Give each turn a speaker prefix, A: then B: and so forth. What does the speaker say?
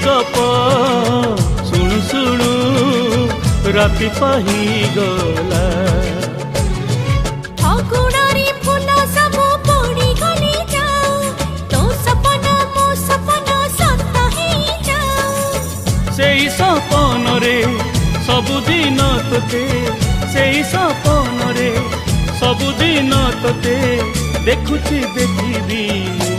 A: गप शुणु शुणु राति पाहीगला
B: अगुणारी फूल सब पड़ी गली जाओ तो सपना मो सपना सत ही जाओ
A: से सपन रे सबुदिन तोते से सपन रे सबुदिन तोते देखुची देखिबी मु।